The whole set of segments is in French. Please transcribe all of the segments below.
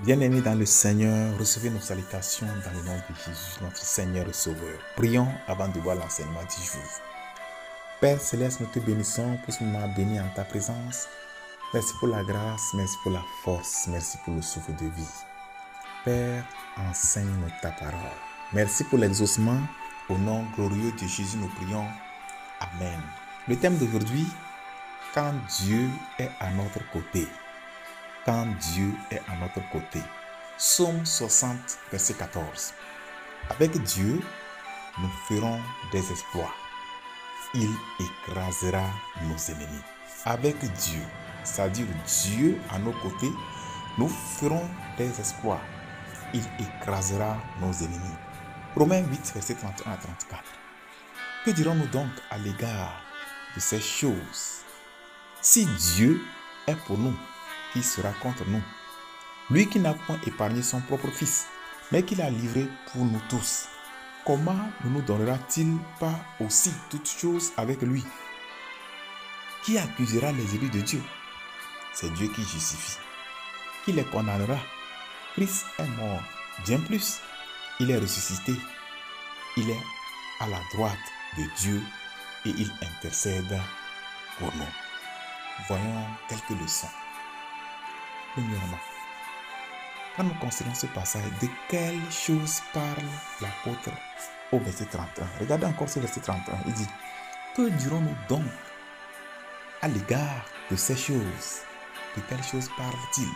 Bien-aimés dans le Seigneur, recevez nos salutations dans le nom de Jésus, notre Seigneur et Sauveur. Prions avant de voir l'enseignement du jour. Père Céleste, nous te bénissons pour ce moment béni en ta présence. Merci pour la grâce, merci pour la force, merci pour le souffle de vie. Père, enseigne-nous ta parole. Merci pour l'exaucement. Au nom glorieux de Jésus, nous prions. Amen. Le thème d'aujourd'hui, quand Dieu est à notre côté. Quand Dieu est à notre côté. Psaume 60, verset 14. Avec Dieu, nous ferons des exploits. Il écrasera nos ennemis. Avec Dieu, c'est-à-dire Dieu à nos côtés, nous ferons des exploits. Il écrasera nos ennemis. Romains 8, verset 31 à 34. Que dirons-nous donc à l'égard de ces choses? Si Dieu est pour nous, qui sera contre nous? Lui qui n'a point épargné son propre fils, mais qui l'a livré pour nous tous, comment ne nous donnera-t-il pas aussi toutes choses avec lui? Qui accusera les élus de Dieu? C'est Dieu qui justifie. Qui les condamnera? Christ est mort, bien plus. Il est ressuscité. Il est à la droite de Dieu et il intercède pour nous. Voyons quelques leçons. Premièrement, quand nous considérons ce passage, de quelle chose parle l'apôtre au verset 31? Regardez encore ce verset 31. Il dit, que dirons-nous donc à l'égard de ces choses? De quelles choses parle-t-il?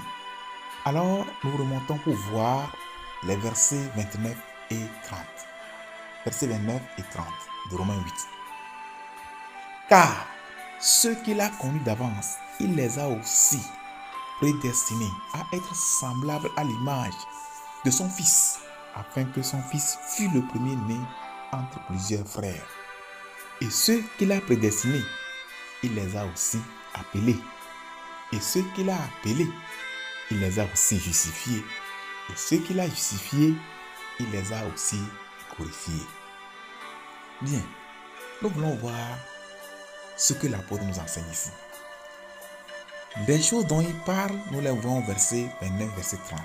Alors, nous remontons pour voir les versets 29 et 30. Versets 29 et 30 de Romains 8. Car ceux qu'il a connus d'avance, il les a aussi prédestinés à être semblables à l'image de son Fils, afin que son Fils fût le premier-né entre plusieurs frères. Et ceux qu'il a prédestinés, il les a aussi appelés. Et ceux qu'il a appelés, il les a aussi justifiés. Et ceux qu'il a justifiés, il les a aussi glorifiés. Bien, nous voulons voir ce que l'apôtre nous enseigne ici. Des choses dont il parle, nous les voyons au verset 29, verset 30.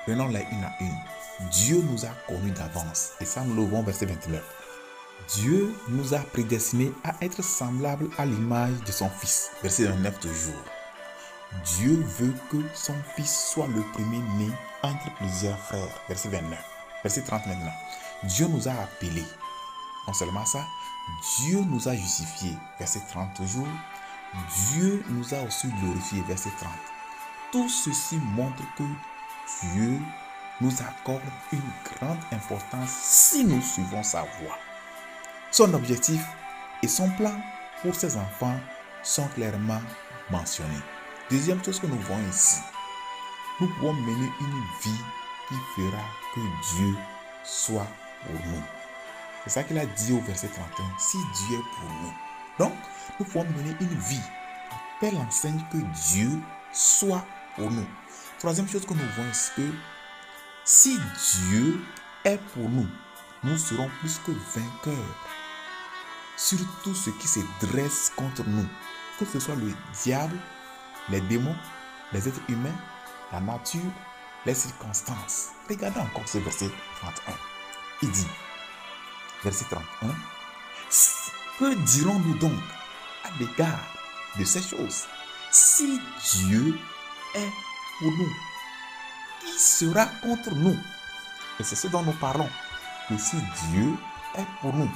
Prenons-les une à une. Dieu nous a connus d'avance. Et ça, nous le voyons au verset 29. Dieu nous a prédestinés à être semblables à l'image de son Fils. Verset 29 toujours. Dieu veut que son Fils soit le premier-né entre plusieurs frères. Verset 29. Verset 30 maintenant. Dieu nous a appelés. Non seulement ça, Dieu nous a justifiés. Verset 30 toujours. Dieu nous a aussi glorifiés. Verset 30. Tout ceci montre que Dieu nous accorde une grande importance si nous suivons sa voie. Son objectif et son plan pour ses enfants sont clairement mentionnés. Deuxième chose que nous voyons ici, nous pouvons mener une vie qui fera que Dieu soit pour nous. C'est ça qu'il a dit au verset 31, si Dieu est pour nous. Donc, nous pouvons mener une vie à telle enseigne que Dieu soit pour nous. Troisième chose que nous voyons, c'est que si Dieu est pour nous, nous serons plus que vainqueurs sur tout ce qui se dresse contre nous, que ce soit le diable, les démons, les êtres humains, la nature, les circonstances. Regardez encore ce verset 31. Il dit, verset 31, que dirons-nous donc à l'égard de ces choses? Si Dieu est pour nous, qui sera contre nous? Et c'est ce dont nous parlons. Que si Dieu est pour nous,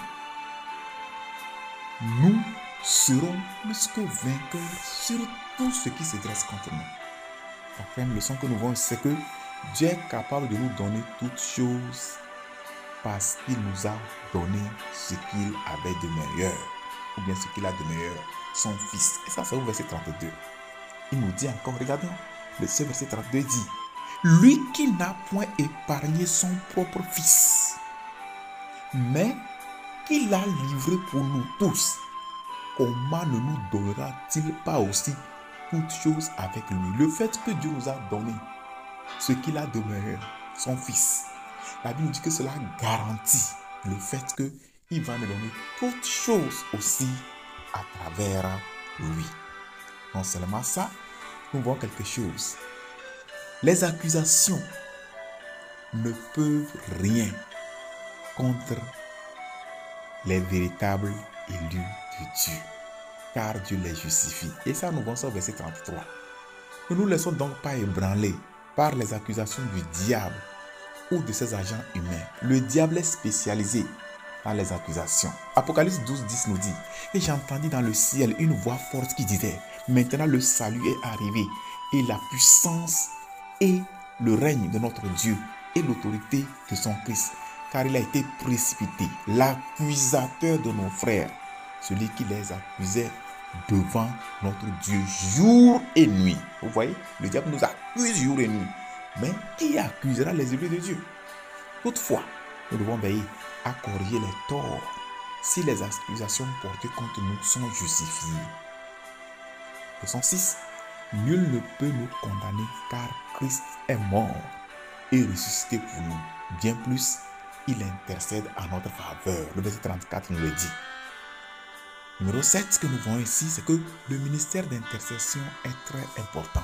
nous serons plus que vainqueurs sur tout ce qui se dresse contre nous. La première leçon que nous voyons, c'est que Dieu est capable de nous donner toutes choses parce qu'il nous a donné ce qu'il avait de meilleur, ou bien ce qu'il a de meilleur, son Fils. Et ça, c'est au verset 32. Il nous dit encore, regardons, ce verset 32 dit, lui qui n'a point épargné son propre Fils, mais qui l'a livré pour nous tous, comment ne nous donnera-t-il pas aussi toutes choses avec lui? Le fait que Dieu nous a donné ce qu'il a de meilleur, son Fils, la Bible dit que cela garantit le fait qu'il va nous donner toutes choses aussi à travers lui. Non seulement ça, nous voyons quelque chose. Les accusations ne peuvent rien contre les véritables élus de Dieu, car Dieu les justifie. Et ça, nous voyons ça au verset 33. Ne nous laissons donc pas ébranler par les accusations du diable ou de ses agents humains. Le diable est spécialisé dans les accusations. Apocalypse 12, 10 nous dit: et j'entendis dans le ciel une voix forte qui disait: maintenant le salut est arrivé, et la puissance et le règne de notre Dieu et l'autorité de son Christ, car il a été précipité, l'accusateur de nos frères, celui qui les accusait devant notre Dieu jour et nuit. Vous voyez, le diable nous accuse jour et nuit. Mais qui accusera les élus de Dieu? Toutefois, nous devons veiller à corriger les torts si les accusations portées contre nous sont justifiées. Verset 6. Nul ne peut nous condamner, car Christ est mort et ressuscité pour nous. Bien plus, il intercède en notre faveur. Le verset 34 nous le dit. Numéro 7, ce que nous voyons ici, c'est que le ministère d'intercession est très important.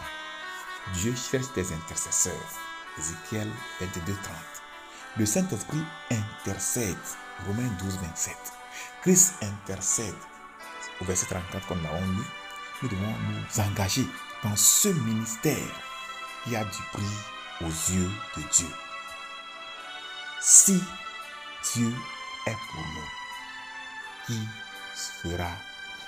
Dieu cherche des intercesseurs. Ézéchiel 22, 30. Le Saint-Esprit intercède. Romains 12, 27. Christ intercède. Au verset 34, comme nous l'avons lu, nous devons nous engager dans ce ministère qui a du prix aux yeux de Dieu. Si Dieu est pour nous, qui sera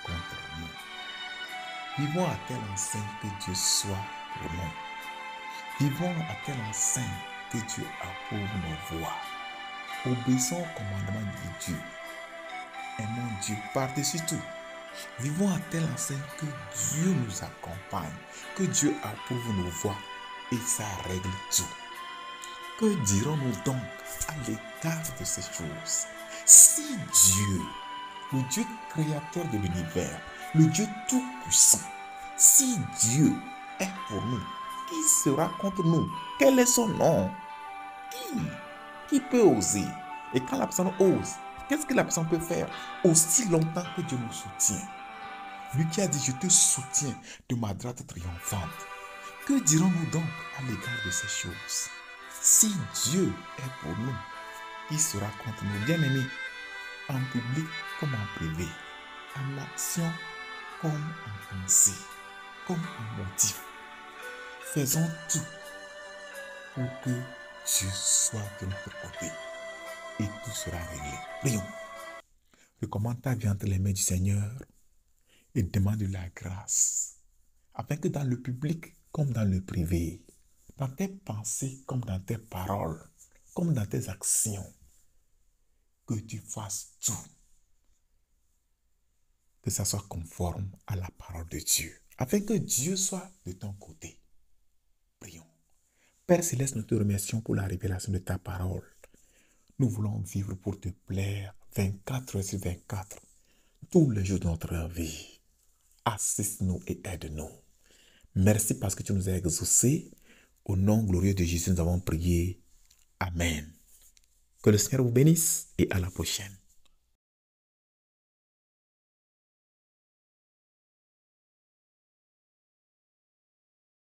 contre nous? Vivons à telle enseigne que Dieu soit pour nous. Vivons à telle enseigne que Dieu approuve nos voies. Obéissons au commandement de Dieu. Aimons Dieu par-dessus tout. Vivons à telle enseigne que Dieu nous accompagne, que Dieu approuve nos voies et ça règle tout. Que dirons-nous donc à l'égard de ces choses? Si Dieu, le Dieu créateur de l'univers, le Dieu tout-puissant, si Dieu est pour nous, qui sera contre nous? Quel est son nom? Qui peut oser? Et quand la personne ose, qu'est-ce que la personne peut faire aussi longtemps que Dieu nous soutient? Lui qui a dit: je te soutiens de ma droite triomphante. Que dirons-nous donc à l'égard de ces choses? Si Dieu est pour nous, qui sera contre nous? Bien-aimés, en public comme en privé, en action comme en pensée, comme en motif, faisons tout pour que Dieu soit de notre côté et tout sera réglé. Prions. Recommande ta vie entre les mains du Seigneur et demande de la grâce, afin que dans le public comme dans le privé, dans tes pensées comme dans tes paroles, comme dans tes actions, que tu fasses tout, que ça soit conforme à la parole de Dieu, afin que Dieu soit de ton côté. Prions. Père Céleste, nous te remercions pour la révélation de ta parole. Nous voulons vivre pour te plaire 24 heures sur 24, tous les jours de notre vie. Assiste-nous et aide-nous. Merci parce que tu nous as exaucés. Au nom glorieux de Jésus, nous avons prié. Amen. Que le Seigneur vous bénisse et à la prochaine.